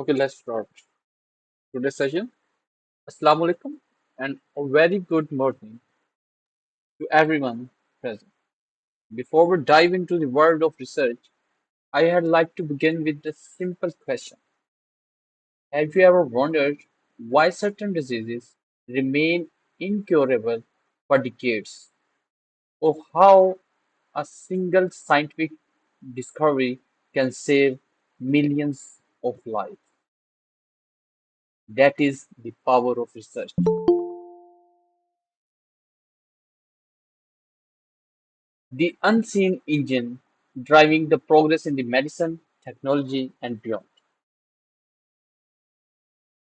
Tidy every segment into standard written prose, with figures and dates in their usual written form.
Okay, let's start today's session. Assalamu alaikum and a very good morning to everyone present. Before we dive into the world of research, I had like to begin with a simple question. Have you ever wondered why certain diseases remain incurable for decades, or how a single scientific discovery can save millions of lives? That is the power of research. The unseen engine driving the progress in the medicine, technology, and beyond.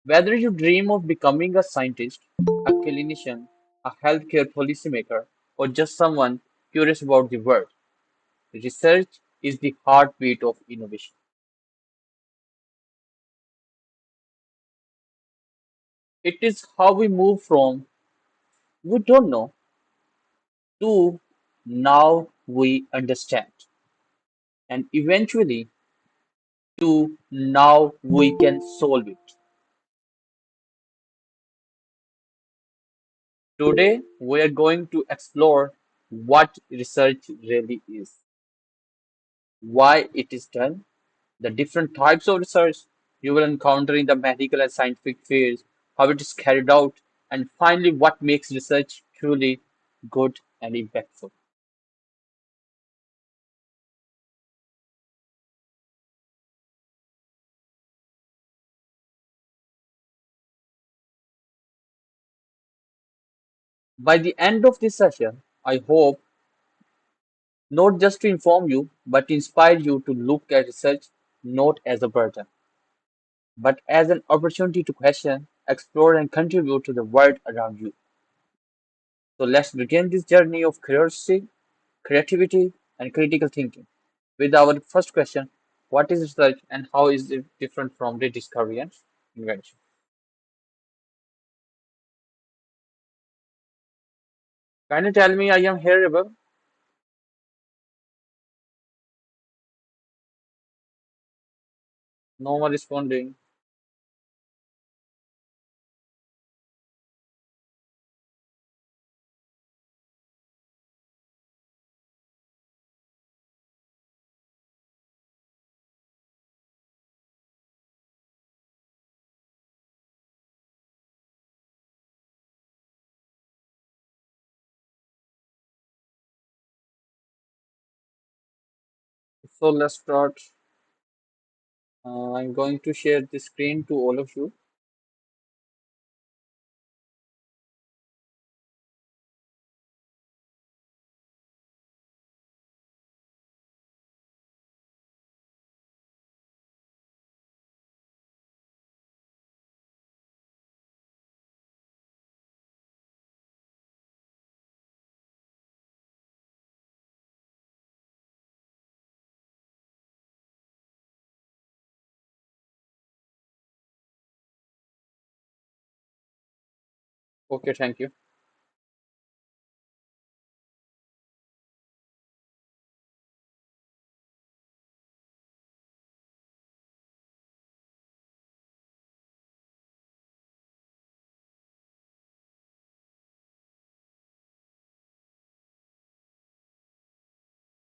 Whether you dream of becoming a scientist, a clinician, a healthcare policymaker, or just someone curious about the world, research is the heartbeat of innovation. It is how we move from we don't know to now we understand, and eventually to now we can solve it. Today, we are going to explore what research really is, why it is done, the different types of research you will encounter in the medical and scientific fields, how it is carried out, and finally, what makes research truly good and impactful. By the end of this session, I hope not just to inform you, but to inspire you to look at research not as a burden, but as an opportunity to question, explore, and contribute to the world around you. So let's begin this journey of curiosity, creativity, and critical thinking with our first question: what is research and how is it different from the discovery and invention? Can you tell me I am hearable? No one responding. So let's start. I'm going to share the screen to all of you. Okay, thank you.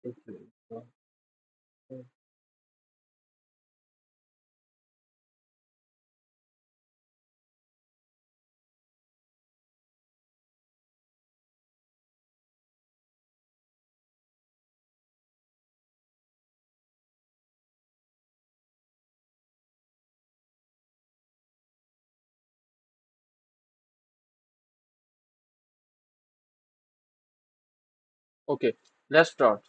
Okay. Okay, let's start.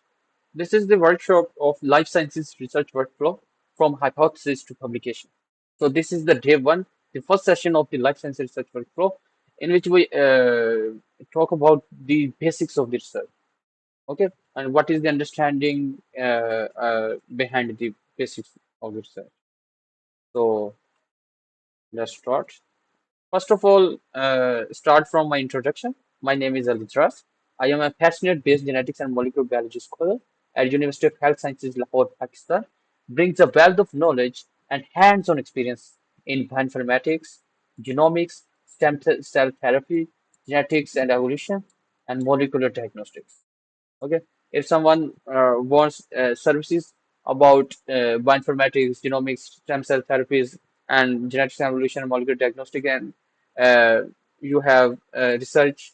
This is the workshop of life sciences research workflow from hypothesis to publication. So this is the day one, the first session of the life sciences research workflow, in which we talk about the basics of the research. Okay, and what is the understanding behind the basics of the research. So let's start. First of all, start from my introduction. My name is Alitras. I am a passionate based genetics and molecular biology scholar at University of Health Sciences, Lahore, Pakistan. Brings a wealth of knowledge and hands-on experience in bioinformatics, genomics, cell therapy, genetics and evolution, and molecular diagnostics. Okay, if someone wants services about bioinformatics, genomics, stem cell therapies, and genetics and evolution and molecular diagnostic, and uh, you have research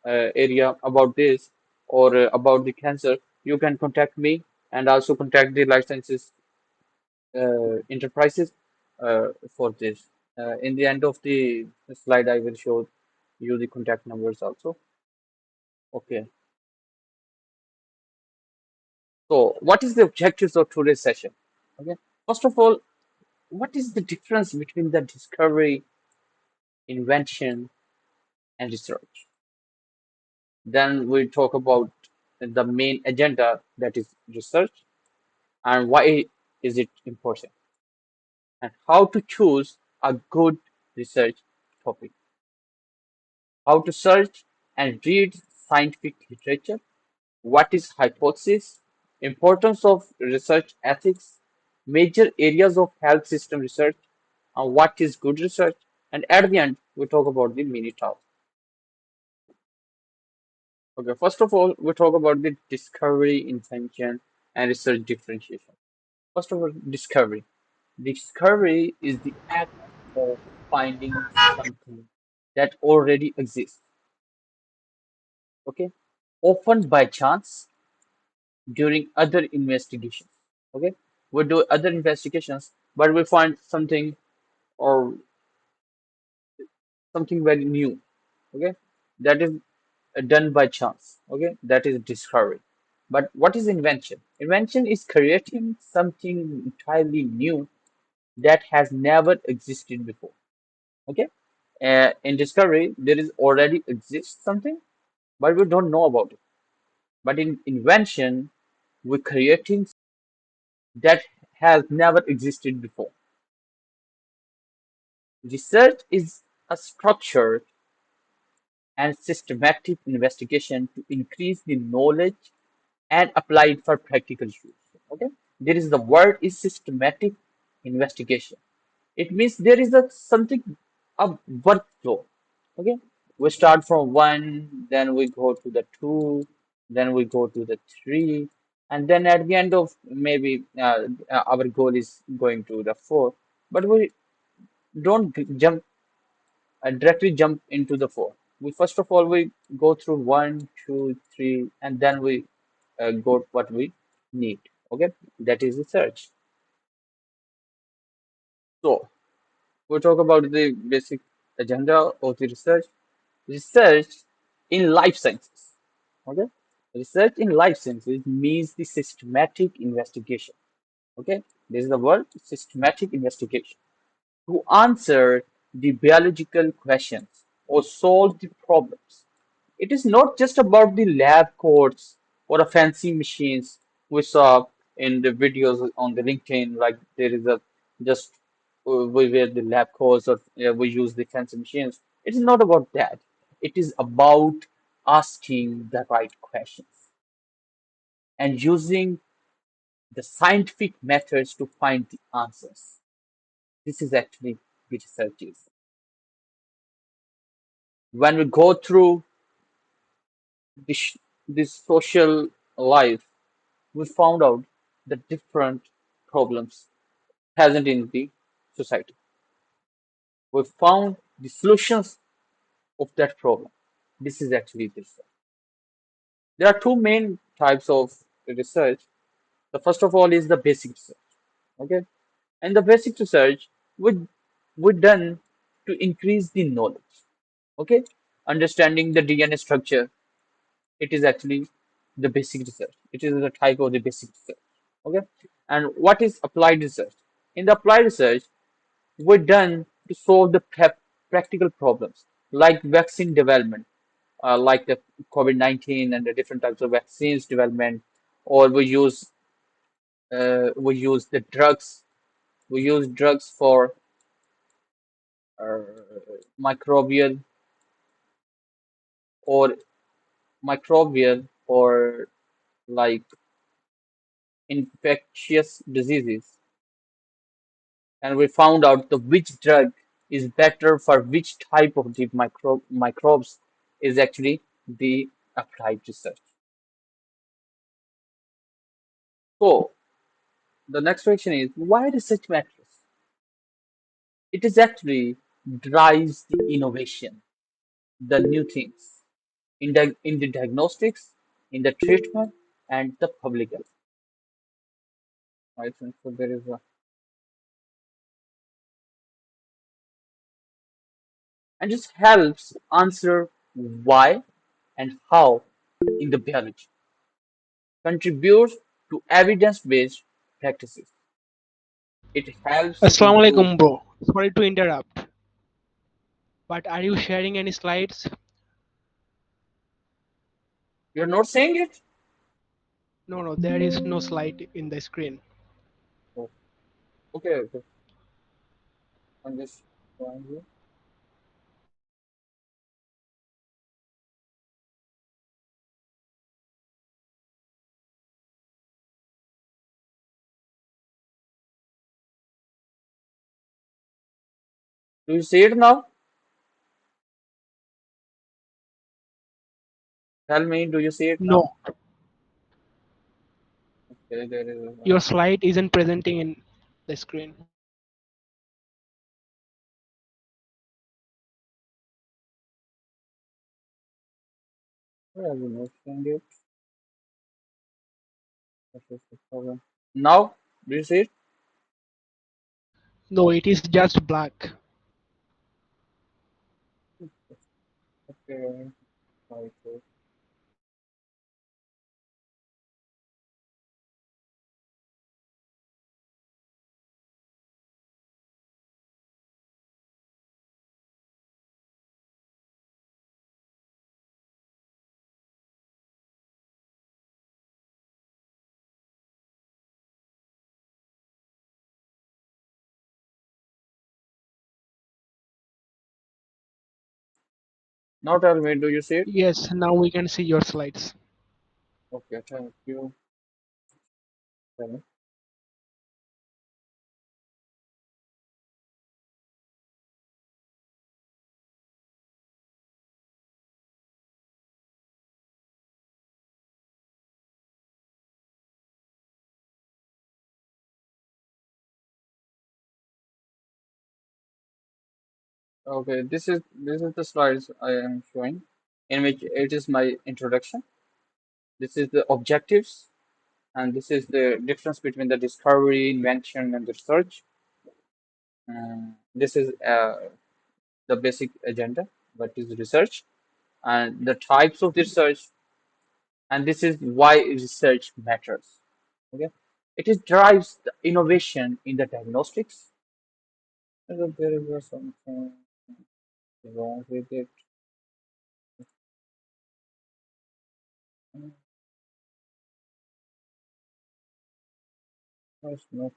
area about this or about the cancer, you can contact me and also contact the life sciences enterprises for this. In the end of the slide, I will show you the contact numbers also. Okay. So, what is the objectives of today's session? Okay. First of all, what is the difference between the discovery, invention, and research? Then we talk about the main agenda, that is research, and why is it important, and how to choose a good research topic, how to search and read scientific literature, what is hypothesis, importance of research ethics, major areas of health system research, and what is good research. And at the end, we talk about the mini task. Okay, first of all, we talk about the discovery, invention, and research differentiation. First of all, discovery. Discovery is the act of finding something that already exists, okay? Often by chance during other investigations, okay? We do other investigations, but we find something or something very new, okay? That is done by chance, okay? That is discovery. But what is invention? Invention is creating something entirely new that has never existed before, okay? In discovery, there is already exists something, but we don't know about it. But in invention, we're creating that has never existed before. Research is a structured and systematic investigation to increase the knowledge and apply it for practical use. Okay, there is the word is systematic investigation. It means there is a something a workflow. Okay, we start from one, then we go to the two, then we go to the three, and then at the end of maybe our goal is going to the four. But we don't jump directly jump into the four. We first of all we go through one, two, three, and then we go what we need. Okay, that is research. So we'll talk about the basic agenda of the research. Research in life sciences. Okay, research in life sciences means the systematic investigation. Okay, this is the word systematic investigation to answer the biological questions or solve the problems. It is not just about the lab coats or a fancy machines we saw in the videos on the LinkedIn, like there is a just we wear the lab coats or we use the fancy machines. It is not about that. It is about asking the right questions and using the scientific methods to find the answers. This is actually what research is. When we go through this, this social life, we found out the different problems present in the society. We found the solutions of that problem. This is actually the research. There are two main types of research. The first of all is the basic research. Okay, and the basic research we done to increase the knowledge. Okay, understanding the DNA structure. It is actually the basic research. It is the type of the basic research. Okay, and what is applied research? In the applied research, we're done to solve the practical problems like vaccine development, like the COVID-19 and the different types of vaccines development, or we use the drugs. We use drugs for uh, microbial or or like infectious diseases, and we found out the which drug is better for which type of the microbes is actually the applied research. So the next question is why research matters? It is actually drives the innovation, the new things in the diagnostics, in the treatment, and the public health. Right? So there is a, and just helps answer why and how in the biology, contributes to evidence-based practices. It helps Assalamu improve. alaikum, bro. Sorry to interrupt, but are you sharing any slides? You're not saying it? No, no, there is no slide in the screen. Oh, okay, okay. I'm just trying here. Do you see it now? Tell me, do you see it now? No, Okay, there is your slide isn't presenting in the screen. where are you not seeing it? That is the problem. Now, do you see it? No, it is just black. Okay, okay. Now tell me, do you see it? Yes, now we can see your slides. Okay, thank you. Tell me. Okay, this is the slides I am showing, in which it is my introduction. This is the objectives, and this is the difference between the discovery, invention, and the research. This is the basic agenda, what is research, and the types of research, and this is why research matters. Okay, it is drives the innovation in the diagnostics. There is something wrong with it. No, it's not.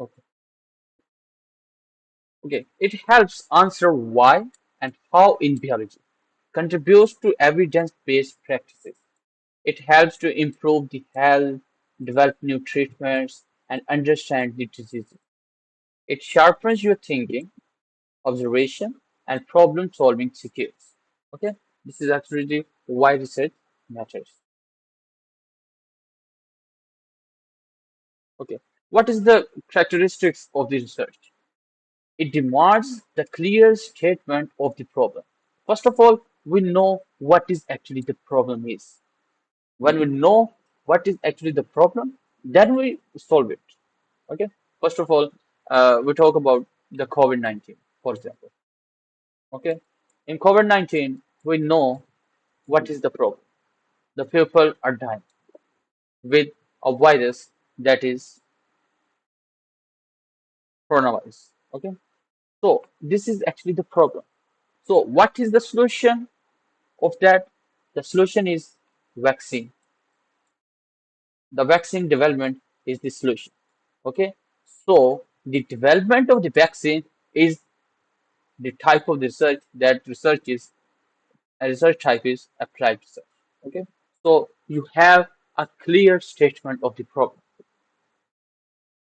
Okay. Okay, it helps answer why and how in biology, contributes to evidence-based practices. It helps to improve the health, develop new treatments, and understand the diseases. It sharpens your thinking, observation, and problem-solving skills. Okay, this is actually why research matters. Okay, what is the characteristics of the research? It demands the clear statement of the problem. First of all, we know what is actually the problem is. When we know what is actually the problem, then we solve it. Okay. First of all, we talk about the COVID-19, for example. Okay. In COVID-19, we know what is the problem. The people are dying with a virus that is coronavirus. Okay. So this is actually the problem. So what is the solution of that? The solution is vaccine. The vaccine development is the solution. Okay, so the development of the vaccine is the type of research that research is a research type is applied research. Okay, so you have a clear statement of the problem.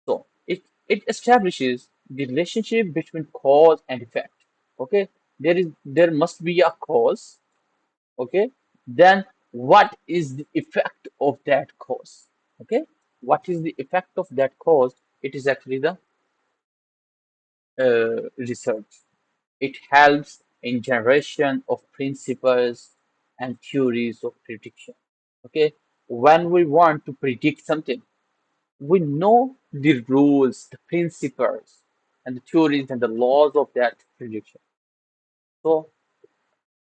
So it establishes the relationship between cause and effect. Okay, there must be a cause. Okay, then what is the effect of that cause? Okay, what is the effect of that cause? It is actually the research. It helps in generation of principles and theories of prediction. Okay, when we want to predict something, we know the rules, the principles, and the theories and the laws of that prediction. So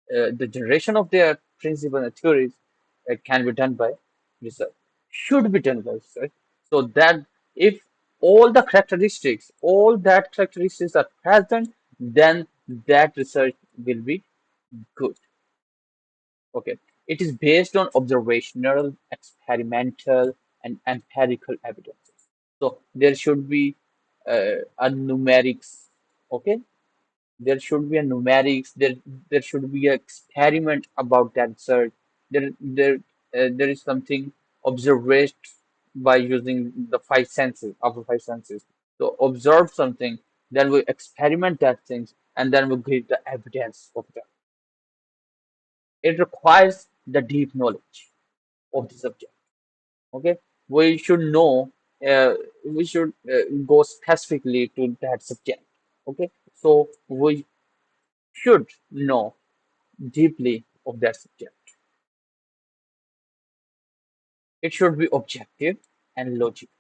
the generation of their principles and theories can be done by research, should be done by research. So that if all that characteristics are present, then that research will be good. Okay. It is based on observational, experimental, and empirical evidence. So there should be a numerics. Okay. There should be a numerics. There should be an experiment about that research. There is something observed by using the five senses, our five senses. So observe something, then we experiment that things, and then we give the evidence of that. It requires the deep knowledge of the subject. Okay, we should know. We should go specifically to that subject. Okay, so we should know deeply of that subject. It should be objective and logical.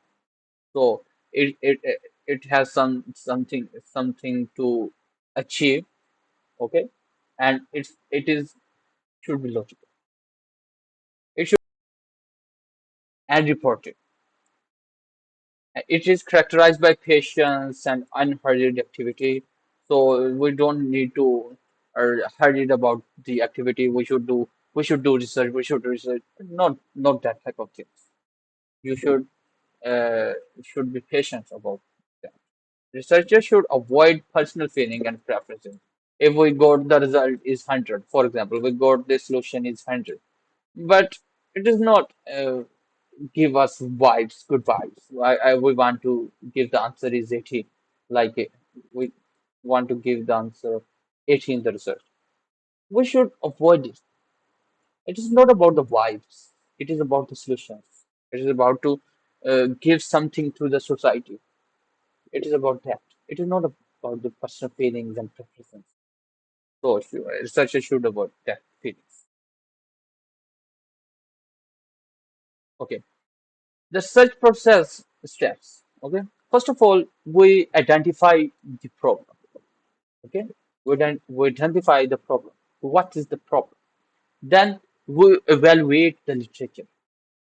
So it has something to achieve. Okay, and it is should be logical. It should and reported. It is characterized by patience and unhurried activity. So we don't need to hurried about the activity. We should do research. We should do research. Not that type of things. You uh, should be patient about that. Researchers should avoid personal feeling and preferences. If we got the result is 100, for example, we got the solution is 100, but it does not give us vibes, good vibes. We want to give the answer is 80, like we want to give the answer 80 in the research. We should avoid it. It is not about the vibes. It is about the solutions. It is about to give something to the society. It is about that. It is not about the personal feelings and preferences. So researchers should avoid that feelings. Okay. The search process steps. Okay. First of all, we identify the problem. Okay. We identify the problem. What is the problem? Then we evaluate the literature.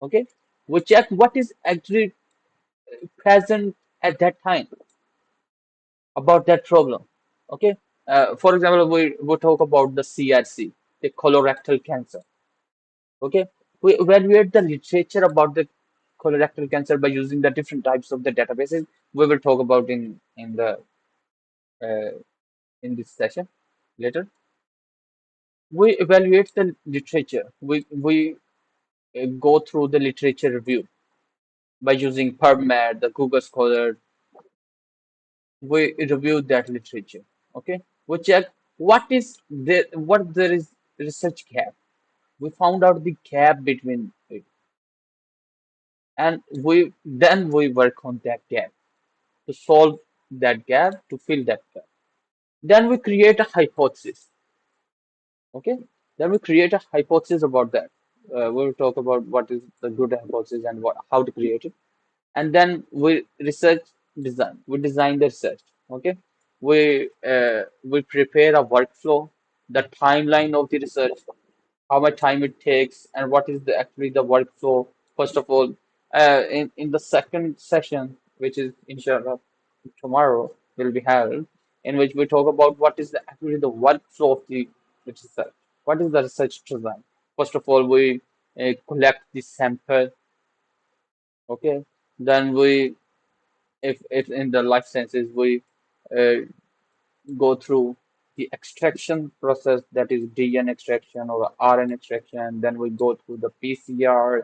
Okay. We check what is actually present at that time about that problem. Okay. For example, we talk about the CRC, the colorectal cancer. Okay. We evaluate the literature about the colorectal cancer by using the different types of the databases we will talk about uh, in this session later. We evaluate the literature. We go through the literature review by using PubMed, the Google Scholar. We review that literature. Okay. We check what there is research gap. We found out the gap between it, and we work on that gap to solve that gap, to fill that gap. Then we create a hypothesis. Okay. Then we create a hypothesis about that. We'll talk about what is the good hypothesis and how to create it. And then we research design. We design the research. Okay. We prepare a workflow, the timeline of the research, how much time it takes, and what is actually the workflow. First of all, in the second session, which is inshallah tomorrow, will be held, in which we talk about what is actually the workflow of the research. What is the research design? First of all, we collect the sample. Okay. Then we, if in the life sciences, we uh, go through the extraction process, that is DNA extraction or RNA extraction. Then we go through the PCR.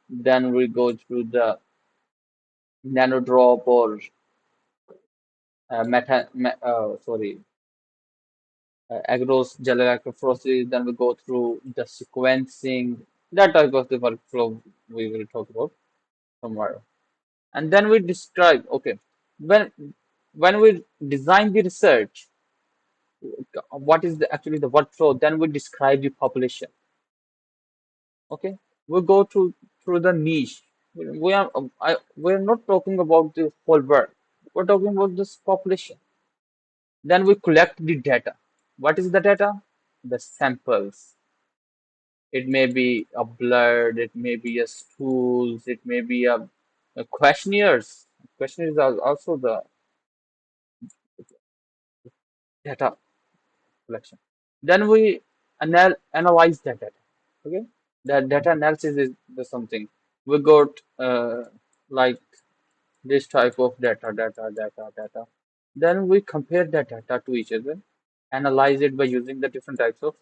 Then we go through the nanodrop or agarose gel electrophoresis. Then we go through the sequencing. That type of the workflow we will talk about tomorrow. And then we describe, okay, when when we design the research, what is actually the workflow? Then we describe the population. Okay, we go through the niche. We're not talking about the whole world. We're talking about this population. Then we collect the data. What is the data? The samples. It may be a blood, it may be a stools, it may be a questionnaires. Questionnaires are also the data collection. Then we analyze that data. Okay, that data analysis is the something we got like this type of data. Then we compare that data to each other, analyze it by using the different types of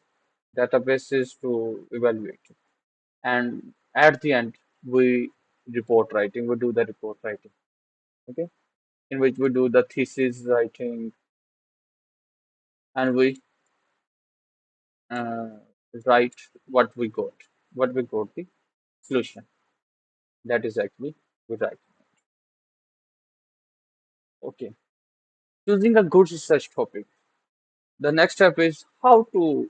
databases to evaluate it. And at the end, we report writing. We do the report writing. Okay, in which we do the thesis writing and we uh, write what we got the solution. That is actually we write. Okay, choosing a good research topic. The next step is how to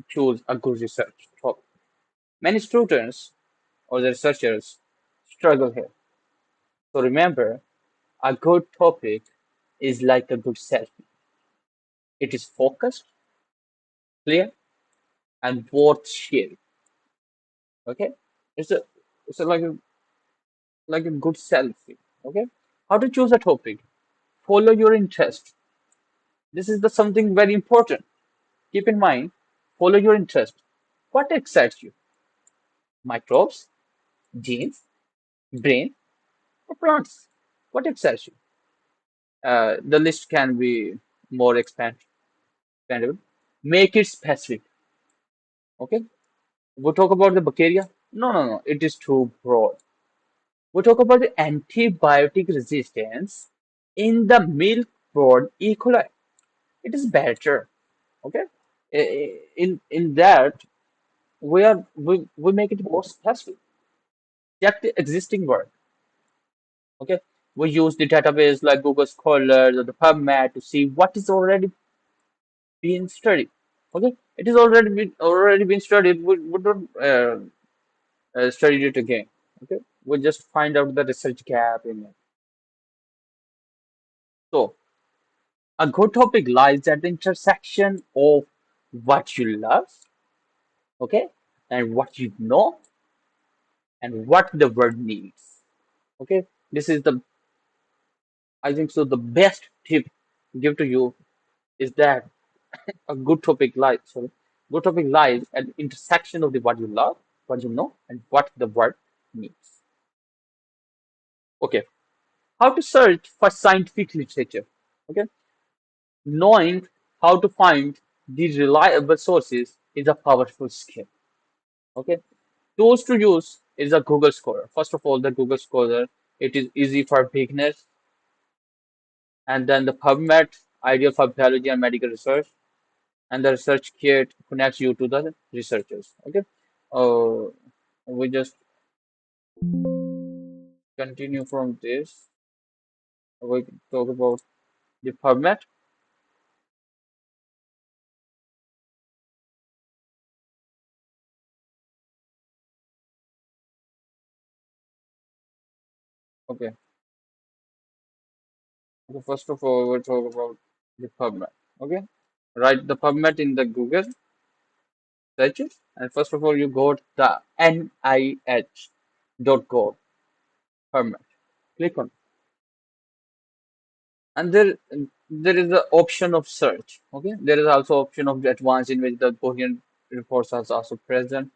choose a good research topic. Many students or the researchers struggle here. So remember, a good topic is like a good selfie. It is focused, clear, and worth sharing. Okay, it's a it's like a good selfie. Okay, how to choose a topic? Follow your interest. This is the something very important. Keep in mind, follow your interest. What excites you? Microbes, genes, brain, or plants? What excites you? The list can be more expandable. Make it specific. Okay. We talk about the bacteria. No. It is too broad. We talk about the antibiotic resistance in the milk-borne E. coli. It is better. Okay. In that we make it more specific. Check the existing work. Okay. We use the database like Google Scholar or the PubMed to see what is already being studied. Okay. It is already been studied. We don't study it again. Okay. We just find out the research gap in it. So a good topic lies at the intersection of what you love, okay, and what you know, and what the world needs. Okay, this is the I think so. The best tip give to you is that a good topic lies at the intersection of the what you love, what you know, and what the world needs. Okay, how to search for scientific literature. Okay, knowing how to find the reliable sources is a powerful skill. Okay, tools to use is a Google Scholar. First of all, the Google Scholar, it is easy for beginners, and then the PubMed, ideal for biology and medical research, and the Research Kit connects you to the researchers. Okay, uh, we just continue from this. We talk about the PubMed. Okay, so first of all, we'll talk about the PubMed. Okay, write the PubMed in the Google searches, and first of all, you go to the nih.gov PubMed. Click on, and there is the option of search. Okay, there is also option of the advanced in which the coherent reports are also present.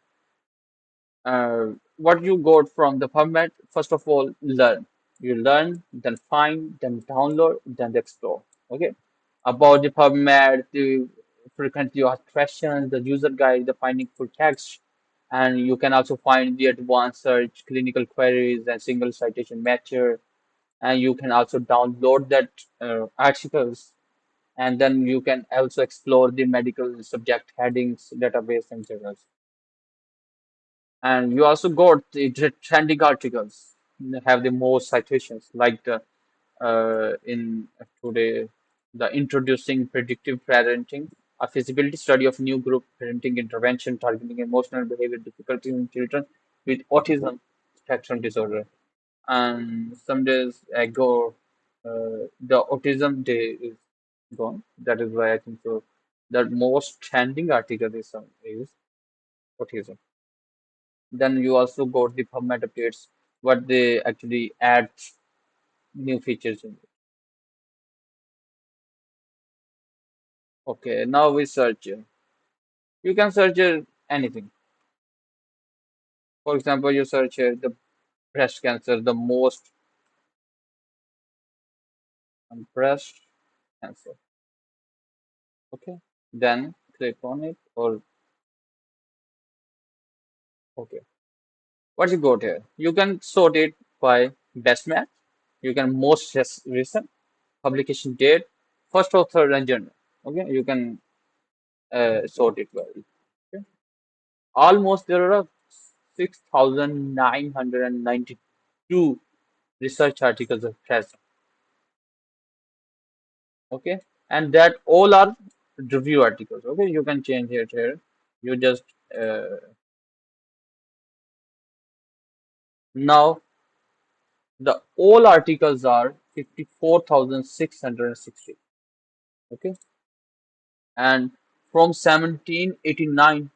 What you got from the PubMed, first of all, learn. You learn, then find, then download, then explore. Okay. About the PubMed, the frequently asked questions, the user guide, the finding full text, and you can also find the advanced search, clinical queries, and single citation matcher. And you can also download that articles, and then you can also explore the medical subject headings, database, and journals. And you also got the trending articles have the most citations, like the in today, the introducing predictive parenting, a feasibility study of new group parenting intervention targeting emotional and behavior difficulties in children with autism spectrum disorder. And some days ago, the autism day is gone. That is why I think so. The most trending article is autism. Then you also got the PubMed updates, what they actually add new features in it. Okay, now we search. You can search anything. For example, you search the breast cancer, the most breast cancer. Okay, then click on it or okay. What you got here? You can sort it by best match. You can most recent publication date, first author and journal. Okay, you can sort it well. Okay. Almost there are 6,992 research articles of present. Okay, and that all are review articles. Okay, you can change it here. You just uh, now the all articles are 54,660. Okay, and from 1789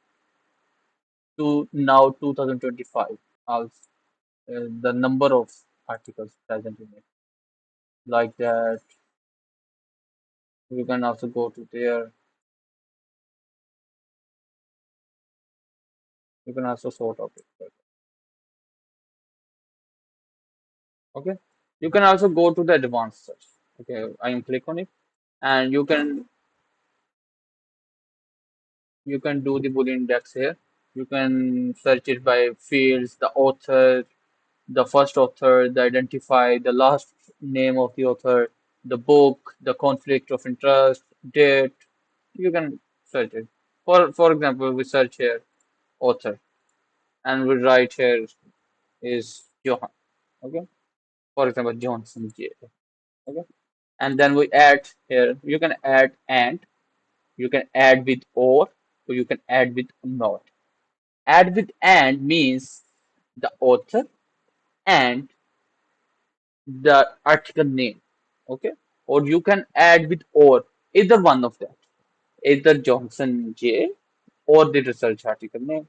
to now 2025, also the number of articles present in it. Like that, you can also go to there. You can also sort of it. Okay, you can also go to the advanced search. Okay, I am click on it, and you can do the Boolean index here. You can search it by fields, the author, the first author, the identify, the last name of the author, the book, the conflict of interest, date. You can search it. For example, we search here author, and we write here is Johan. Okay. For example, Johnson J. Okay. And then we add here. You can add and. You can add with or you can add with not. Add with and means the author and the article name. Okay. Or you can add with or either one of that. Either Johnson J or the research article name.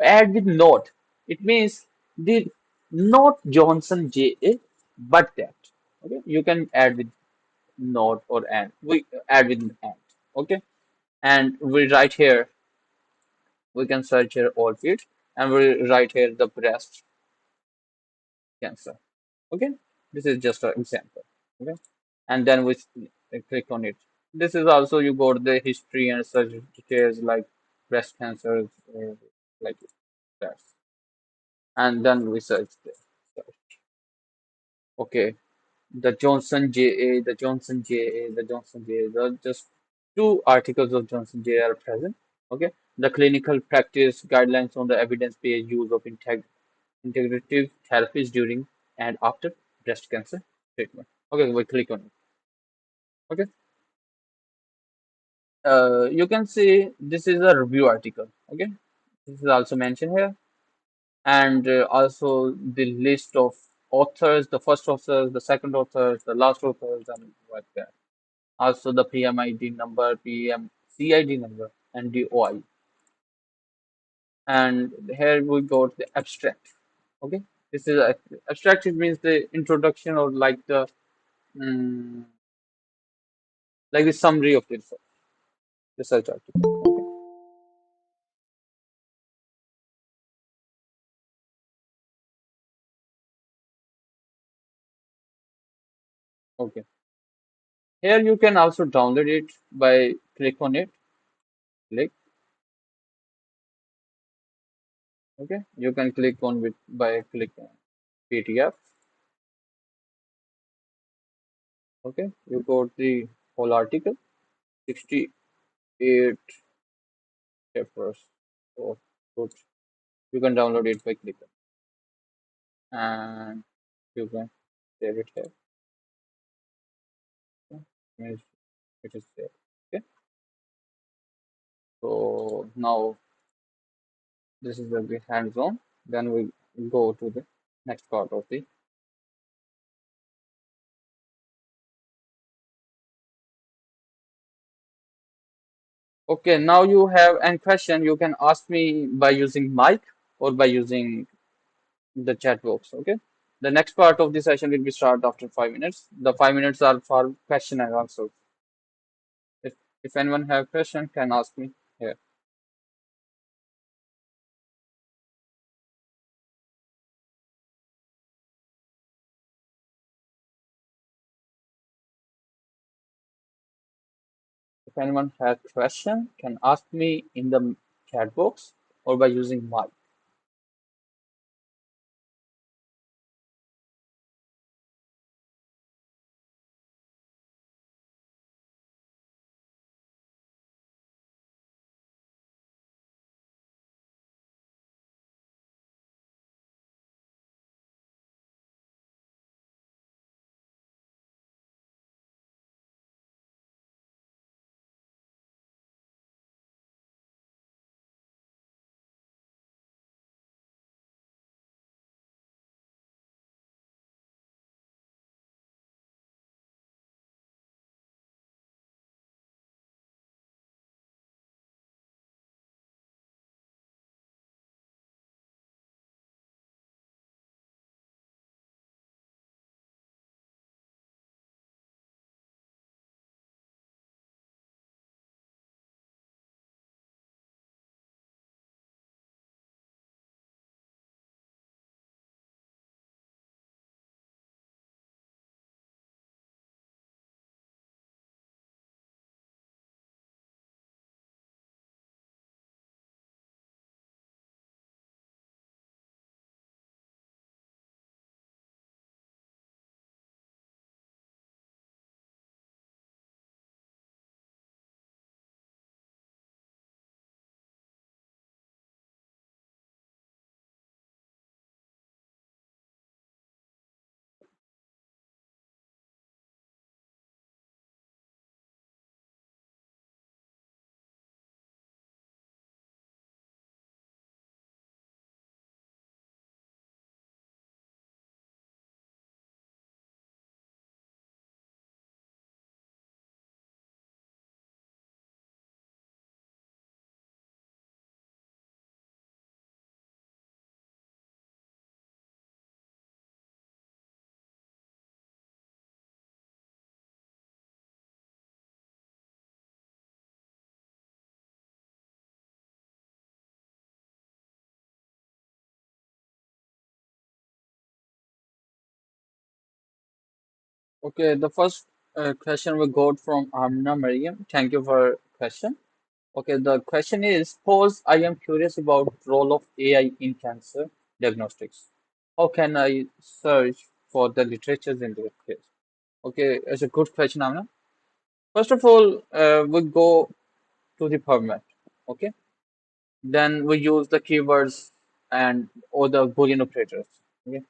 Add with not. It means the not Johnson J but that. Okay. You can add with not or and. We add with and. Okay. And we write here, we can search here all fields and we write here the breast cancer. Okay, this is just an example. Okay, and then we click on it. This is also you go to the history and search details like breast cancer, like that, and then we search this. Okay, the Johnson JA, the Johnson JA, the Johnson JA. The just two articles of Johnson JA are present. Okay, the clinical practice guidelines on the evidence-based use of integrative therapies during and after breast cancer treatment. Okay, we click on it. Okay, you can see this is a review article. Okay, this is also mentioned here, and also the list of authors, the first authors, the second authors, the last authors, and like that. Also the PMID number, PMCID number, and the OI. And here we go to the abstract. Okay, this is abstract. It means the introduction or mm, like the summary of the research article. Okay. Here you can also download it by click on it. Click. Okay. You can click on it by click on PDF. Okay. You got the whole article, 68 chapters. So good. You can download it by clicking and you can save it here. Okay. Means it is there. Okay. So now this is the hands-on. Then we go to the next part of the. Okay, now you have any question, you can ask me by using mic or by using the chat box. Okay. The next part of the session will be start after 5 minutes. The 5 minutes are for question and answer. If if anyone have question, can ask me here. If anyone has question, can ask me in the chat box or by using mic. Okay, the first question we got from Amna Mariam. Thank you for question. Okay, the question is, suppose I am curious about role of AI in cancer diagnostics. How can I search for the literatures in this case? Okay, it's a good question, Amna. First of all, we go to the PubMed. Okay, then we use the keywords and or the Boolean operators. Okay,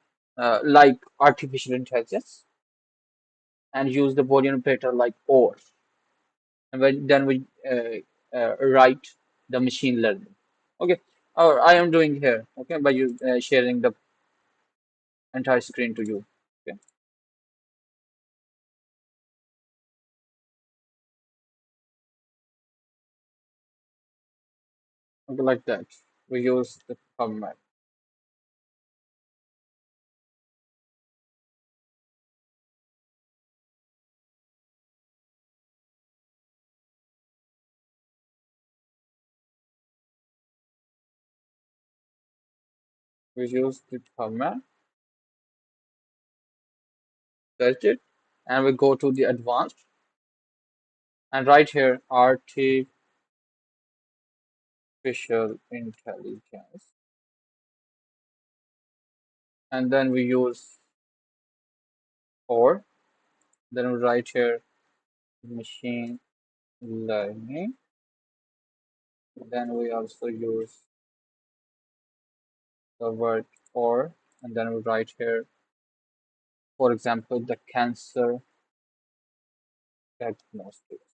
like artificial intelligence, and use the Boolean operator like or, and then we write the machine learning. Okay, or I am doing here. Okay, by you sharing the entire screen to you. Okay, okay, like that. We use the format. We use the format. Search it, and we go to the advanced, and right here artificial intelligence, and then we use or, then we write here machine learning, then we also use the word or, and then we write here, for example, the cancer diagnostics.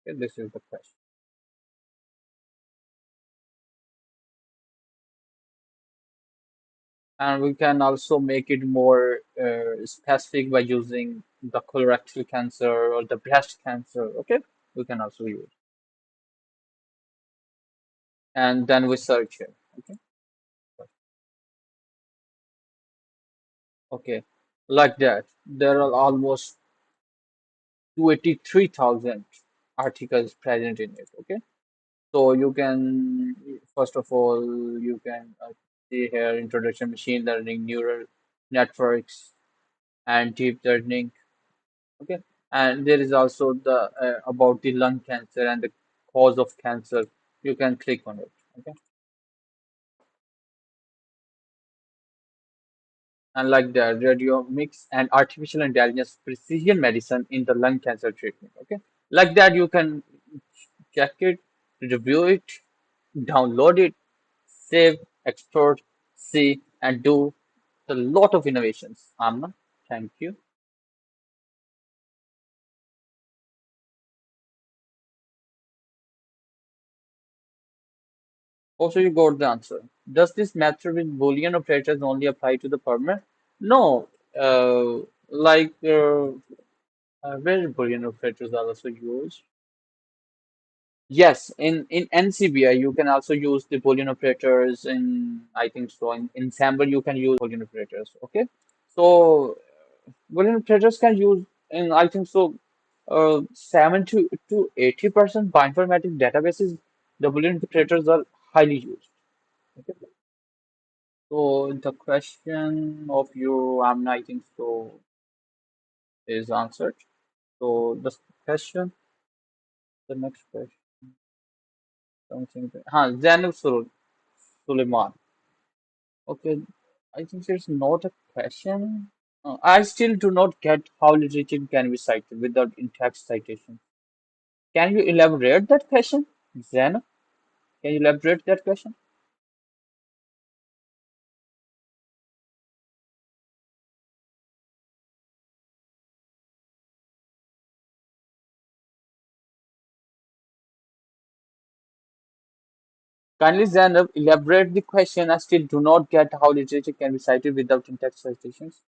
Okay, this is the question. And we can also make it more specific by using the colorectal cancer or the breast cancer. Okay, we can also use. And then we search it. Okay, okay, like that. There are almost 283,000 articles present in it. Okay, so you can, first of all, you can see here introduction machine learning, neural networks, and deep learning. Okay, and there is also the about the lung cancer and the cause of cancer. You can click on it. Okay, and like the radiomics and artificial intelligence precision medicine in the lung cancer treatment. Okay, like that you can check it, review it, download it, save, export, see, and do a lot of innovations. Amna, thank you. Also, you got the answer. Does this method with Boolean operators only apply to the permanent? No, like where Boolean operators are also used. Yes, in NCBI you can also use the Boolean operators. In I think so in ensemble you can use Boolean operators. Okay, so Boolean operators can use in I think so 70 to 80% bioinformatics databases. The Boolean operators are highly used. Okay. So the question of you, I think so, is answered. So the question, the next question, something. Zainab Suleiman. Okay, I think there's not a question. I still do not get how literature can be cited without in-text citation. Can you elaborate that question, Zainab? Can you elaborate that question? Kindly, Zainab, elaborate the question. I still do not get how literature can be cited without in-text citations.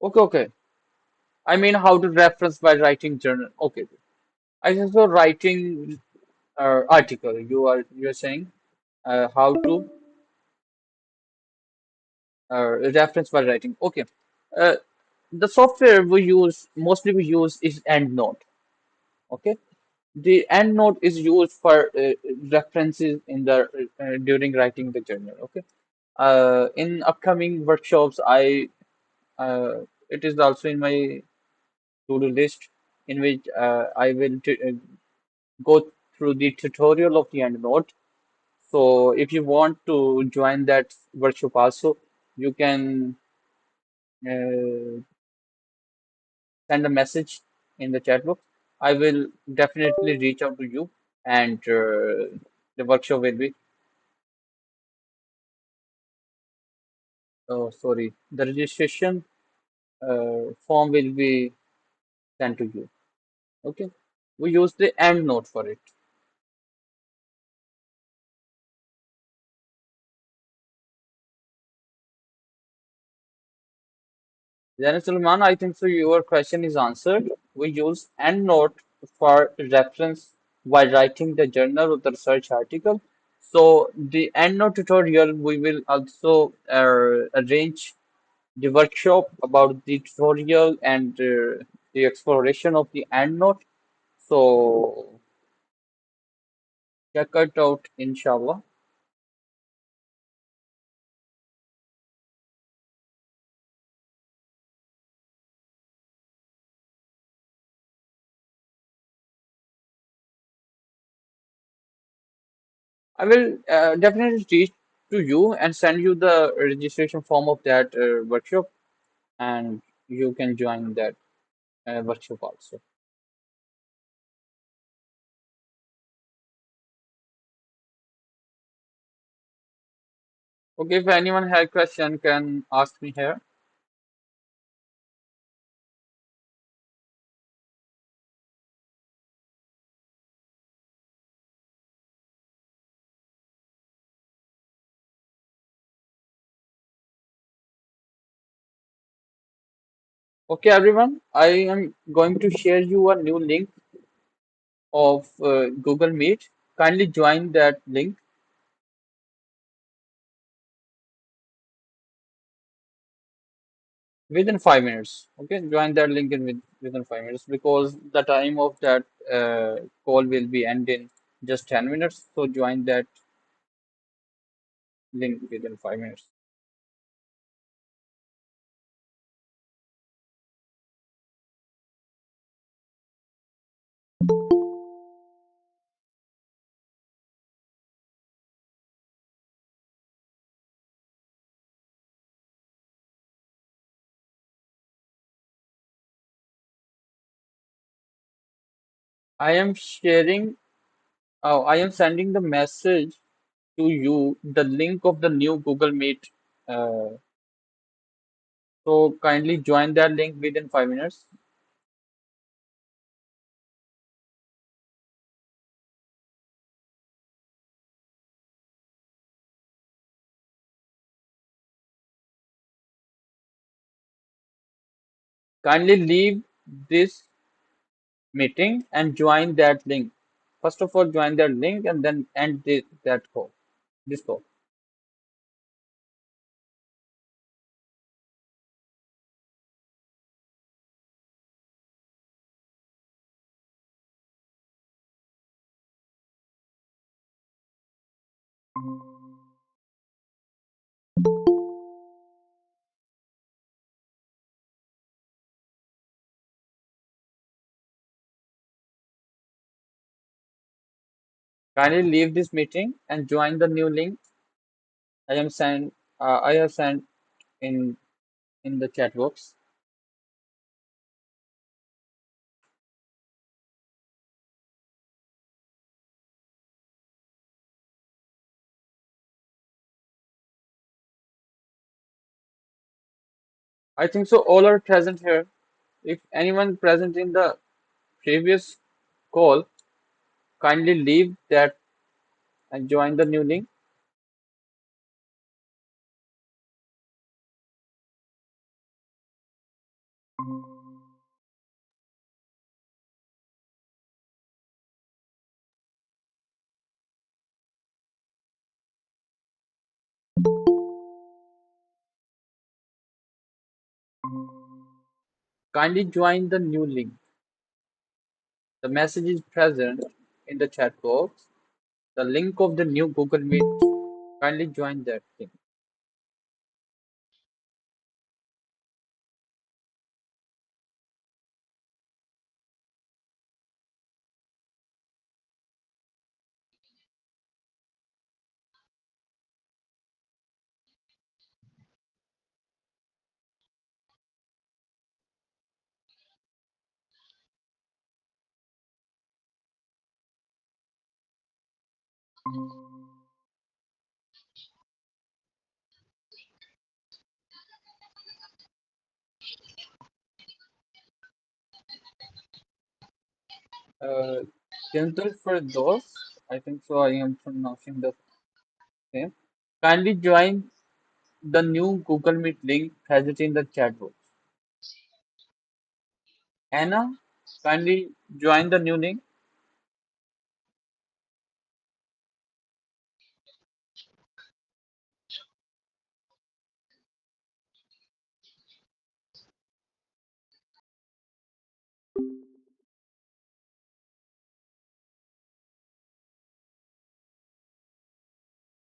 Okay, okay. I mean, how to reference by writing journal. Okay. I think so writing article. You're saying how to reference by writing. Okay. Uh, the software we use is EndNote. Okay. The EndNote is used for references in the during writing the journal. Okay. In upcoming workshops, I it is also in my to-do list in which I will t go through the tutorial of the EndNote. So if you want to join that workshop also, you can uh, send a message in the chat box. I will definitely reach out to you, and the workshop will be. Oh, sorry, the registration form will be sent to you. Okay, we use the end note for it. Then Sulman, I think so. Your question is answered. We use EndNote for reference while writing the journal or the research article. So the EndNote tutorial we will also arrange the workshop about the tutorial and the exploration of the end node. So check it out, inshallah. I will definitely reach to you and send you the registration form of that workshop, and you can join that workshop also. Okay, if anyone has question, can ask me here. Okay, everyone, I am going to share you a new link of Google Meet. Kindly join that link within 5 minutes. Okay, join that link within 5 minutes because the time of that call will be end in just 10 minutes. So join that link within 5 minutes. I am sharing, I am sending the message to you, the link of the new Google Meet. Uh, so kindly join that link within 5 minutes. Kindly leave this meeting and join that link. First of all, join that link and then end that call. This call. Kindly leave this meeting and join the new link. I am sent. I have sent in the chat box. I think so. All are present here. If anyone present in the previous call, kindly leave that and join the new link. Kindly join the new link. The message is present in the chat box. The link of the new Google Meet. Kindly join that link. Uh, Gentle for those, I think so. I am pronouncing the same. Kindly join the new Google Meet link present in the chat box. Anna, kindly join the new link.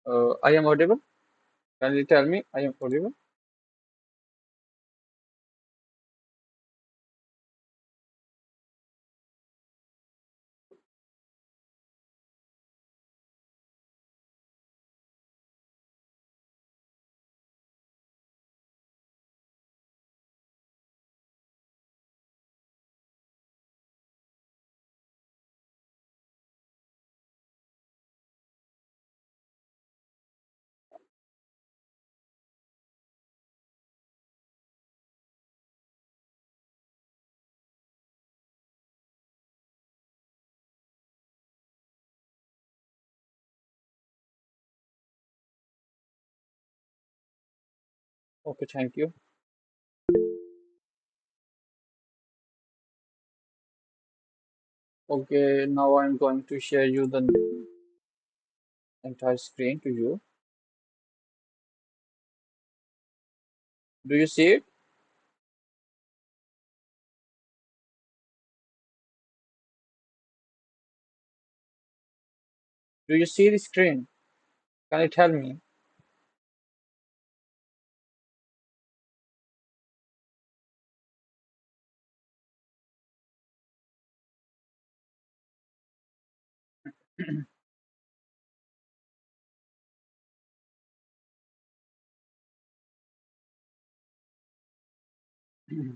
I am audible. Can you tell me I am audible? Okay, thank you. Okay, now I'm going to share you the entire screen to you. Do you see it? Do you see the screen? Can you tell me?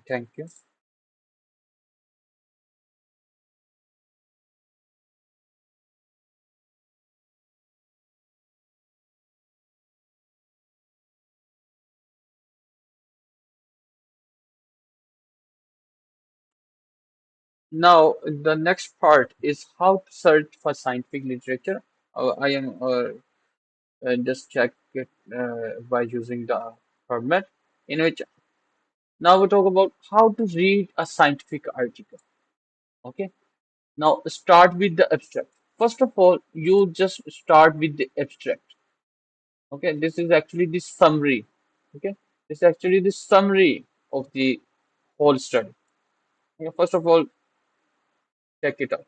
Thank you. Now, the next part is how to search for scientific literature. I am just check it by using the format in which now we talk about how to read a scientific article. Okay. Now start with the abstract. First of all, you just start with the abstract. Okay. This is actually the summary. Okay. This is actually the summary of the whole study. Okay, first of all, check it out.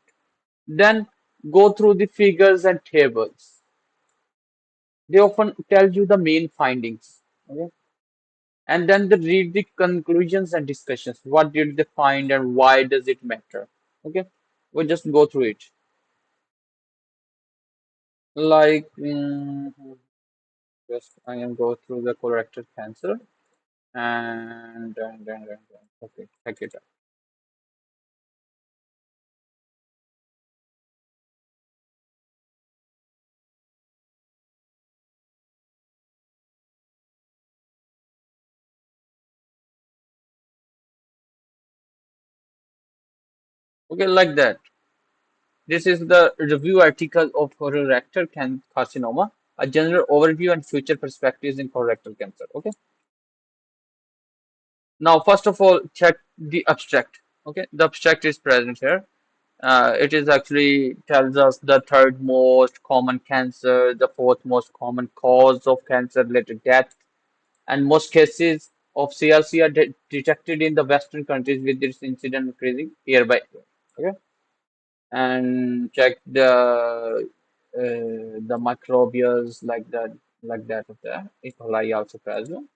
Then go through the figures and tables. They often tell you the main findings. Okay. And then they read the conclusions and discussions. What did they find and why does it matter? Okay. We just go through it. Like, just I am go through the colorectal cancer and okay, check it out. Okay, like that. This is the review article of carcinoma, a general overview and future perspectives in colorectal cancer. Okay. Now, first of all, check the abstract. Okay, the abstract is present here. It is actually tells us the third most common cancer, the fourth most common cause of cancer-related death, and most cases of CRC are detected in the Western countries with this incident increasing year by year. Okay, and check the microbials like that of the E. coli also present,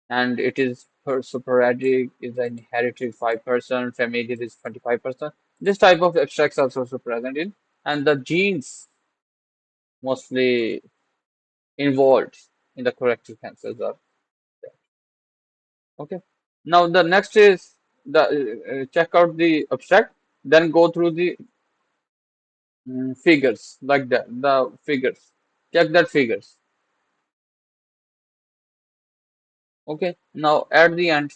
and it is per sporadic is inherited 5%, familial is 25%. This type of abstracts are also present in, and the genes mostly involved in the colorectal cancers are there. Okay. Now the next is the check out the abstract, then go through the figures like that. The figures, check that figures. Okay. Now at the end,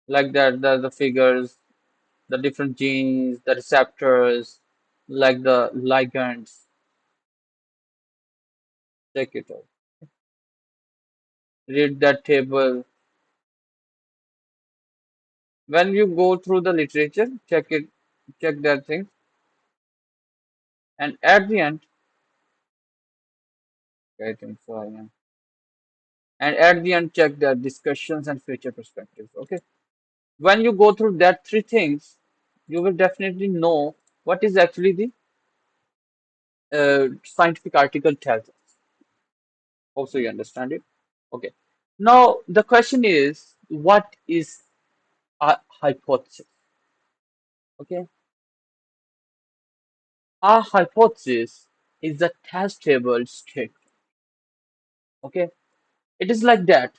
like that, the figures, the different genes, the receptors, like the ligands. Check it out. Read that table. When you go through the literature, check it, check that thing, and at the end, I think so. I am. And at the end, check the discussions and future perspectives. Okay. When you go through that three things, you will definitely know what is actually the scientific article tells us. Also, you understand it? Okay. Now, the question is, what is a hypothesis? Okay. A hypothesis is a testable statement. Okay. It is like that.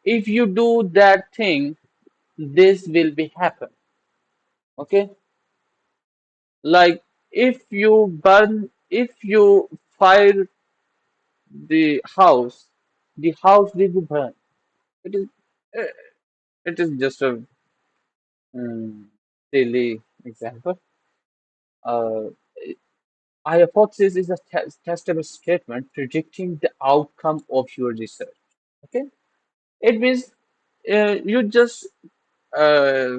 If you do that thing, this will be happen. Okay. Like if you fire the house will be burned. It is, eh, it is just a silly example. Uh, a hypothesis is a testable statement predicting the outcome of your research. Okay, it means you just uh,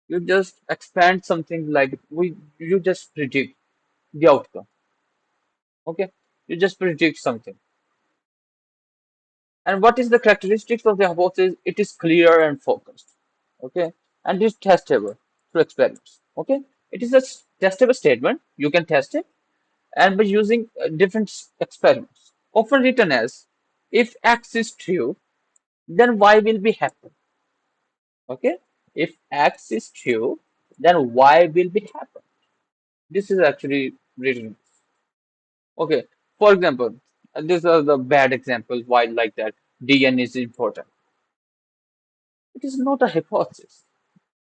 you just expand something like you just predict the outcome. Okay, you just predict something. And what is the characteristics of the hypothesis? It is clear and focused. Okay, and it is testable through experiments. Okay, it is a testable statement. You can test it and by using different experiments, often written as if X is true, then Y will be happen. Okay, if X is true, then Y will be happen. This is actually written. Okay, for example, these are the bad examples. Why like that? DNA is important. It is not a hypothesis.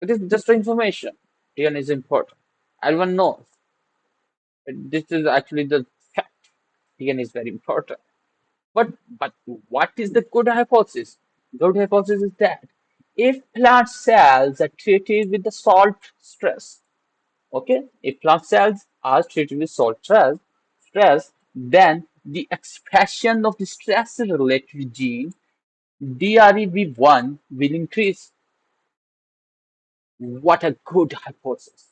It is just information. DNA is important. Everyone knows. This is actually the fact. DNA is very important. But what is the good hypothesis? Good hypothesis is that if plant cells are treated with the salt stress, okay, if plant cells are treated with stress, then the expression of the stress-related gene DREB1 will increase. What a good hypothesis!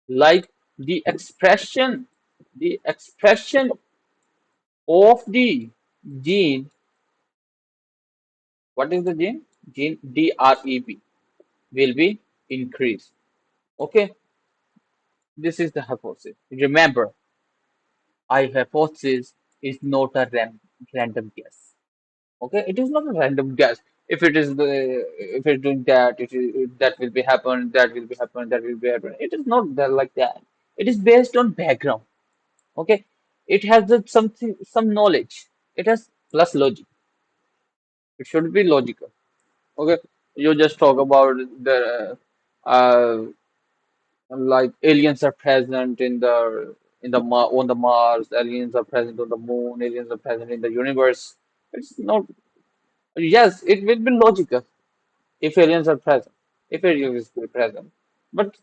Like the expression of the gene. What is the gene? Gene DREB will be increased. Okay, this is the hypothesis. Remember, I hypothesis is not a random guess. Okay, it is not a random guess. If it's doing that, that will be happen, that will be happen, that will be happen. It is not that like that. It is based on background. Okay, it has some knowledge. It has plus logic. It should be logical. Okay, you just talk about the like aliens are present on the Mars, aliens are present on the moon, aliens are present in the universe. It's not. Yes, it will be logical if aliens are present, if aliens is present. But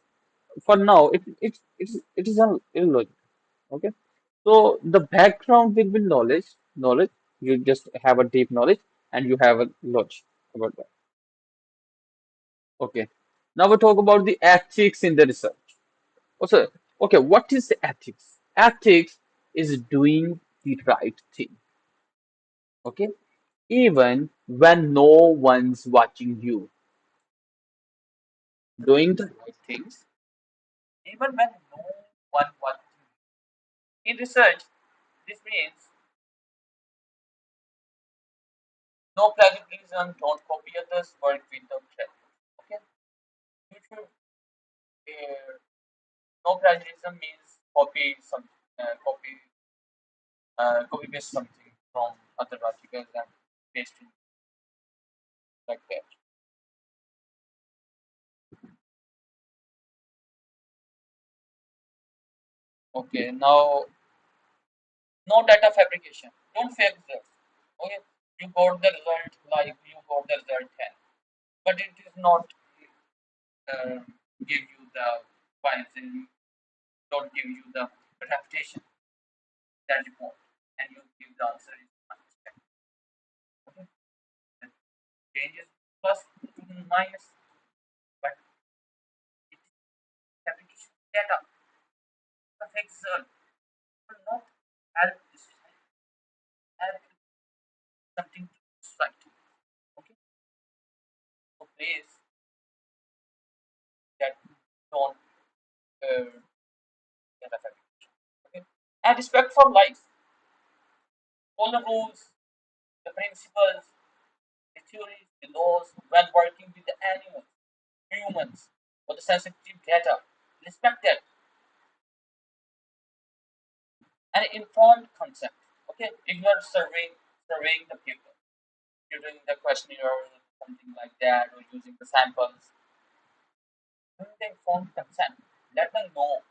for now, it is illogical. Okay, so the background will be knowledge. You just have a deep knowledge, and you have a logic about that. Okay, now we talk about the ethics in the research. Also, okay, what is the ethics? Ethics is doing the right thing. Okay, even when no one's watching you, doing the right things, even when no one watching you. In research, this means no plagiarism, don't copy others, work with the trend. Okay, you should, no plagiarism means copy paste something from other articles and paste it like that. Okay, now no data fabrication. Don't fake results. Okay, you got the result like you got the result 10, but it is not uh, give you the vibes and don't give you the reputation that you want, and you give the answer is unexpected. Okay, the changes plus minus, but it is fabrication data. The fake result will not help this help something to society. Okay, so please that don't uh, get affected. And respect for life, all the rules, the principles, the theories, the laws when working with the animals, humans, or the sensitive data. Respect that and informed consent. Okay, if you are surveying the people, you're doing the questionnaire or something like that, or using the samples, doing the informed consent. Let them know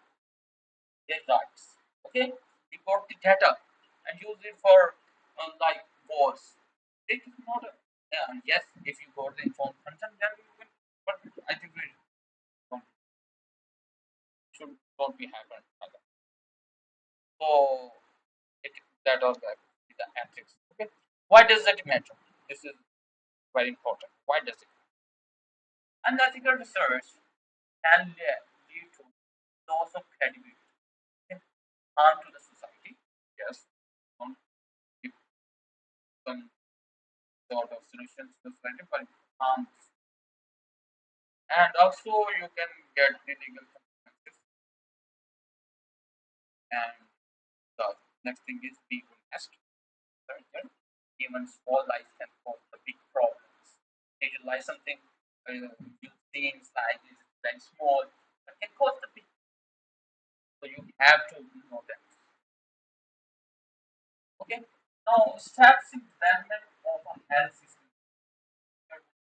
their rights. Okay, report the data and use it for like wars. It is not a yes. If you got the informed consent, then you will. But I think we don't, should don't be happen like that. So it that all that is the ethics. Okay, why does that matter? This is very important. Why does it? Unethical research can lead to loss of credibility, okay, harm to the society. Yes, don't give some sort of solutions to society, but harm. And also, you can get illegal consequences. And the next thing is people nest. Even small lies can cause the big problems. Digitalize something, you things like this is very small, but can cause the big. So you have to know that. Okay. Now, steps in development of a health system.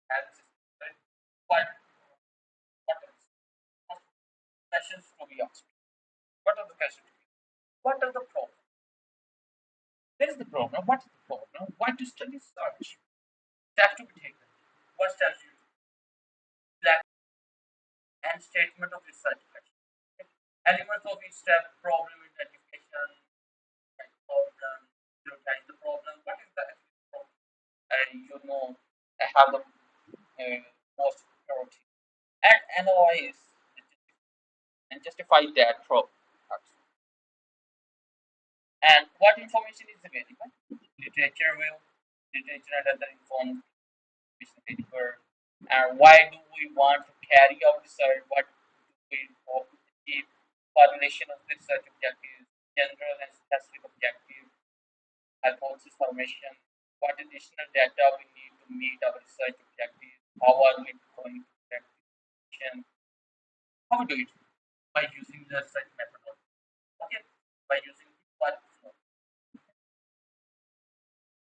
Health system. Right? What are the questions to be asked? What are the questions? What are the problems? There is the problem. What is the problem? Why to study search? Steps to be taken. What steps you lack and statement of research question. Elements of each step, problem identification, problem, prioritize the problem. What is the problem? And you know, I have the most priority. And analyze and justify that problem. And what information is available? Literature review, literature and other informed paper. And why do we want to carry out research? What do we hope to achieve? Formulation of the research objectives, general and specific objectives, hypothesis formation, what additional data we need to meet our research objectives, how are we going to get information, how we do it by using the research methodology. Okay, by using workflow,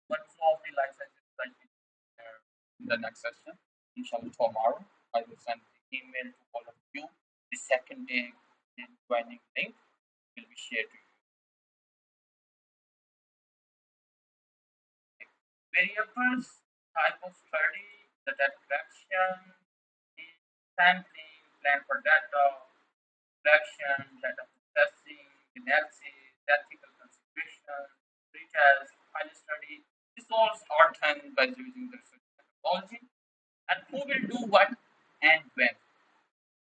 workflow of the life sciences research in the next session. Inshallah, tomorrow I will send the email to all of you. The second day joining link will be shared to you. Variables, type of study, the data collection, the sampling, plan for data, collection, data processing, analysis, ethical consideration, retest, pilot study. This all are done by using the research methodology. And who will do what and when?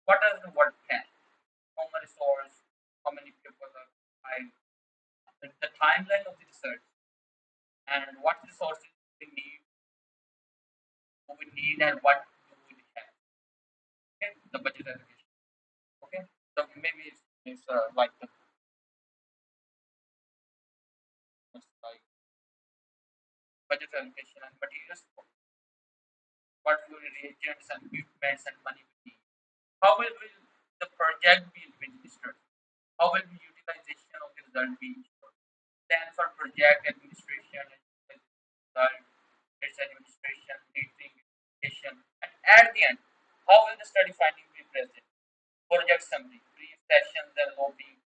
What does the work can? How many resource? How many people are required? The timeline of the research and what resources we need, who we need, and what do we have. Okay, the budget allocation. Okay, so maybe it's like the it's like budget allocation and materials. What will reagents and equipments and money we need? How will the project be administered? How will the utilization of the result be ensured? Then for project administration and result, its administration, meeting, implementation, and at the end, how will the study finding be present? Project summary, brief sessions and lobbying.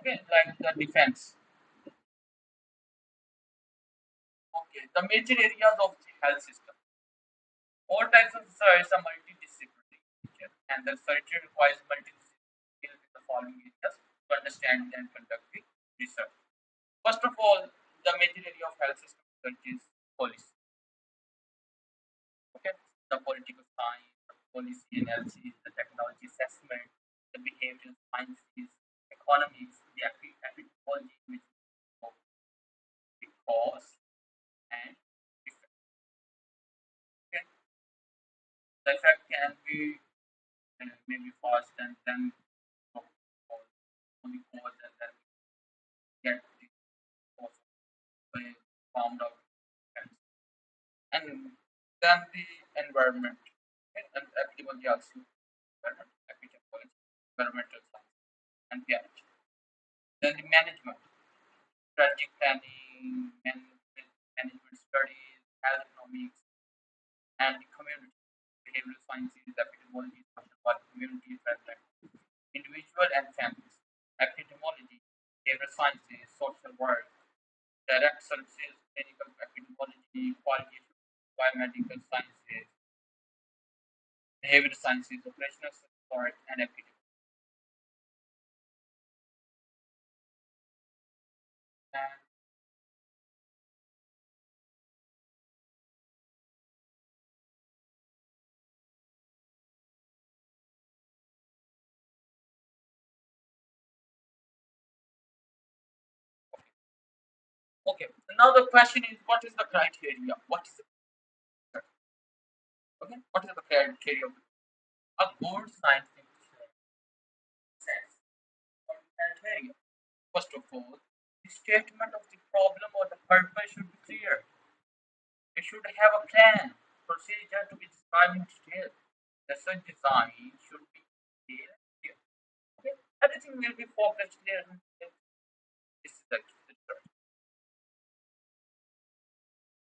Okay, like the defense. Okay, the major areas of the health system. All types of research are multidisciplinary nature, and the researcher requires multidisciplinary skills in the following areas to understand and conduct the research. First of all, the major area of health system research is policy. Okay, the political science, the policy analysis, the technology assessment, the behavioral sciences, economics, the epidemiology, which is the cause and effect. Okay, the effect can be maybe fast and then only cause and then found out. And then the environment, okay, and epidemiology also, environment, epidemiology, environmental science, and biology. Then the management, strategic planning, management studies, health economics, and the community, behavioral sciences, epidemiology, social work, community, development, individual and families, epidemiology, behavioral sciences, social work, direct services, clinical epidemiology, quality assurance, biomedical sciences, behavioral sciences, operational support, and epidemiology. And okay, so now the question is, what is the criteria? What is the okay? What is the criteria of a good scientific sense? What is the criteria? First of all, the statement of the problem or the purpose should be clear. It should have a plan, procedure to be described in detail. The research design should be clear. Okay? Everything will be focused clear. This is the research.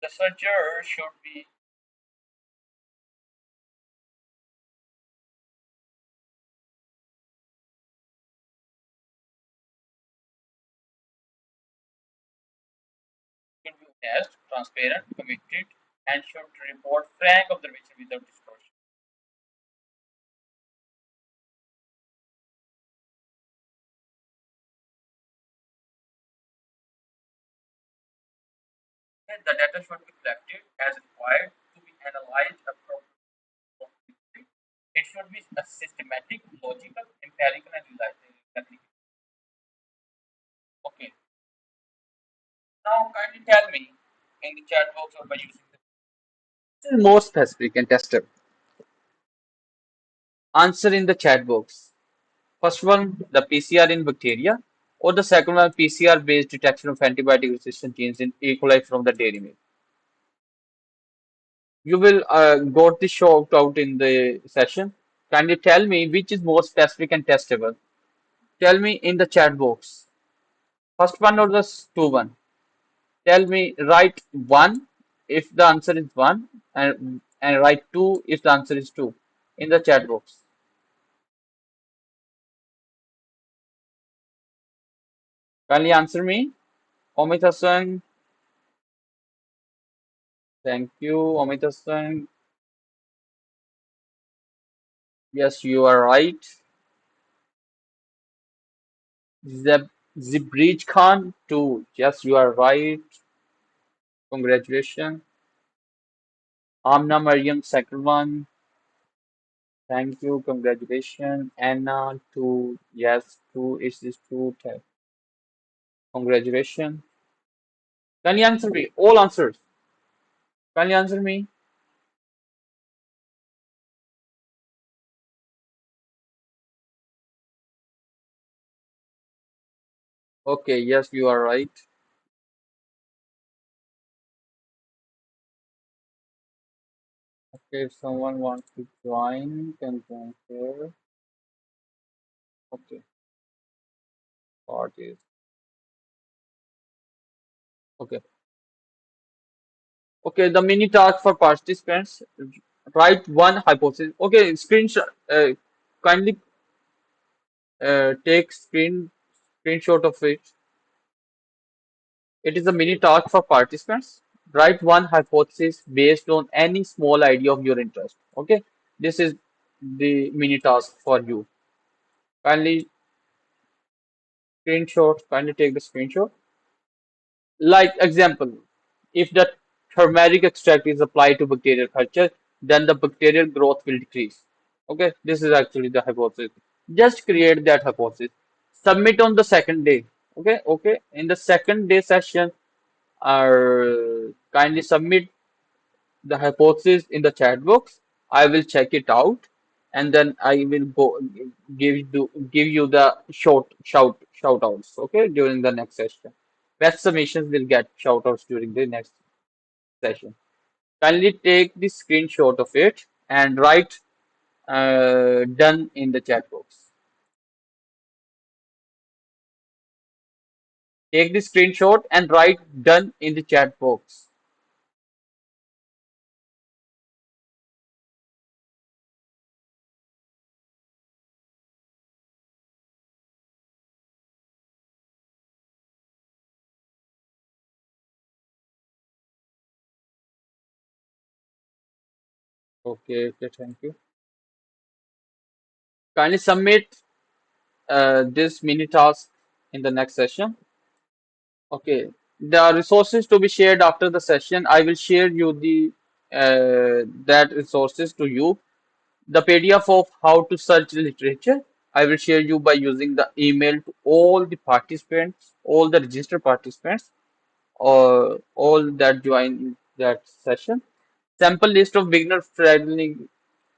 The researcher should be honest, transparent, committed, and should report frank observation without distortion. And the data should be collected as required to be analyzed appropriately. It should be a systematic, logical, empirical, and reliable. Okay. Now, kindly tell me in the chat box or by using the more specific and testable. Answer in the chat box. First one, the PCR in bacteria, or the second one, PCR based detection of antibiotic resistant genes in E. coli from the dairy milk. You will got the shout out in the session. Can you tell me which is more specific and testable? Tell me in the chat box. First one or the two one? Tell me write one if the answer is one, and write two if the answer is two in the chat box. Can you answer me? Omit Hassan, thank you. Omit Hassan, yes, you are right. Zibrij Khan, two. Yes, you are right. Congratulations. Amna Mariam, second one. Thank you. Congratulations. Anna, two. Yes, two. Is this two? Congratulations. Can you answer me? All answers. Can you answer me? Okay, yes, you are right. Okay, if someone wants to join, can join here. Okay, parties. Okay. Okay, the mini task for participants. Write one hypothesis. Okay, screenshot. Kindly take screenshot of it. It is a mini task for participants. Write one hypothesis based on any small idea of your interest. Okay, this is the mini task for you. Kindly screenshot. Kindly take the screenshot. Like example, if the turmeric extract is applied to bacterial culture, then the bacterial growth will decrease. Okay, this is actually the hypothesis. Just create that hypothesis. Submit on the second day. Okay. In the second day session, kindly submit the hypothesis in the chat box. I will check it out, and then I will go give you the shout outs. Okay, during the next session. Best submissions will get shoutouts during the next session. Kindly take the screenshot of it and write done in the chat box. Take the screenshot and write done in the chat box. Okay, okay, thank you. Kindly submit this mini task in the next session. Okay, the resources to be shared after the session, I will share you the that resources to you. The PDF of how to search literature, I will share you by using the email to all the participants, all the registered participants, or all that join that session. Sample list of beginner friendly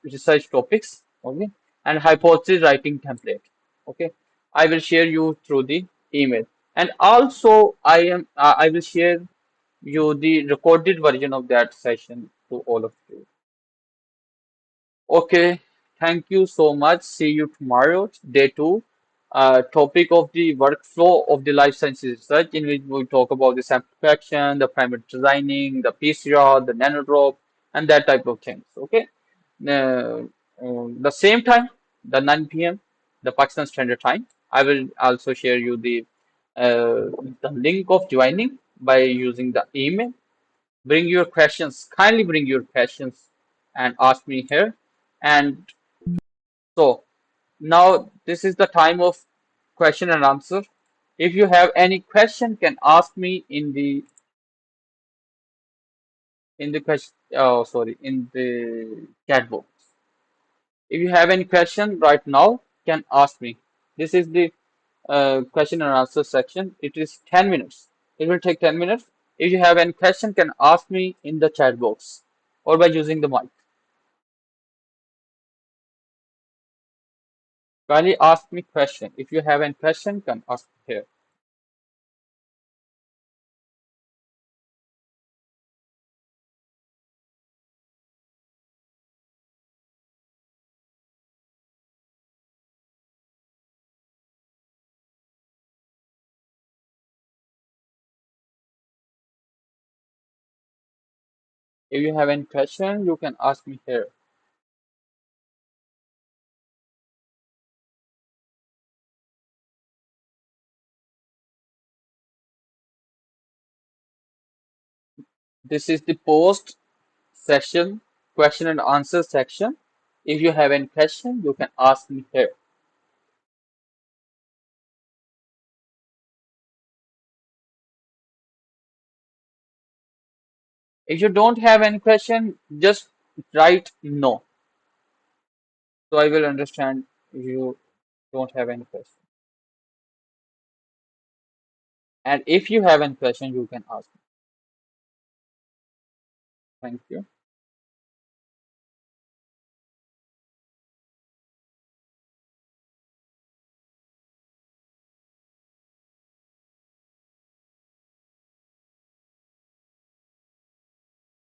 research topics, okay, and hypothesis writing template, okay. I will share you through the email, and also I will share you the recorded version of that session to all of you. Okay, thank you so much. See you tomorrow, day two. Topic of the workflow of the life sciences research, in which we talk about the sample collection, the primary designing, the PCR, the nanodrop, and that type of things. Okay. Uh, the same time, the 9 p.m., the Pakistan Standard Time. I will also share you the link of joining by using the email. Bring your questions. Kindly bring your questions and ask me here. And so now this is the time of question and answer. If you have any question, can ask me in the question. Oh, sorry, in the chat box. If you have any question right now, can ask me. This is the question and answer section. It is 10 minutes. It will take 10 minutes. If you have any question, can ask me in the chat box or by using the mic. Kindly ask me question. If you have any question, can ask here. If you have any question, you can ask me here. This is the post session question and answer section. If you have any question, you can ask me here. If you don't have any question, just write no. So I will understand if you don't have any question. And if you have any question, you can ask me. Thank you.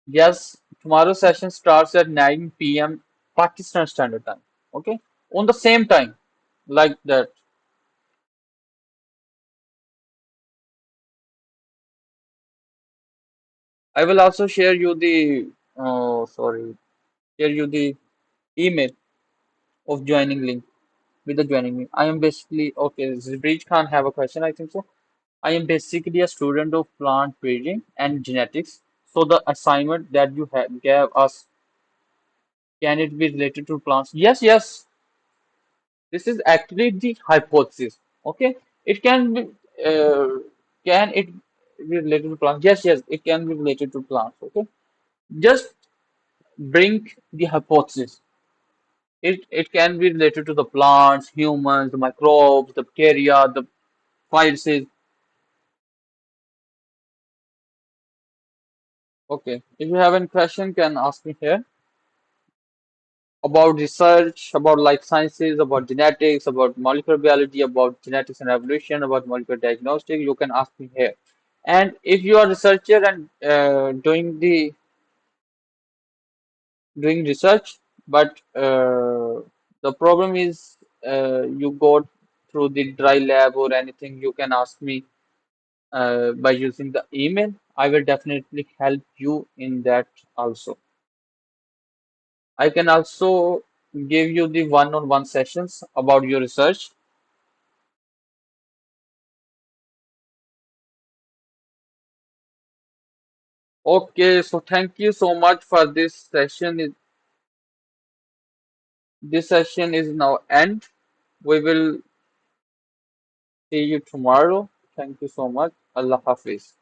Yes, tomorrow session starts at 9 p.m. Pakistan Standard Time. Okay? On the same time, like that. I will also share you share you the email of joining link with the joining link. I am basically, okay, Zibreej Khan have a question, I think so. I am basically a student of plant breeding and genetics. So the assignment that you have gave us, can it be related to plants? Yes, yes. This is actually the hypothesis. Okay, it can it be related to plants? Yes, yes, it can be related to plants. Okay, just bring the hypothesis. It can be related to the plants, humans, the microbes, the bacteria, the viruses. Okay, if you have any question, can ask me here about research, about life sciences, about genetics, about molecular biology, about genetics and evolution, about molecular diagnostic. You can ask me here. And if you are researcher and doing research, but the problem is you go through the dry lab or anything, you can ask me by using the email. I will definitely help you in that also. I can also give you the one-on-one sessions about your research. Okay, so thank you so much for this session. This session is now end. We will see you tomorrow. Thank you so much. Allah Hafiz.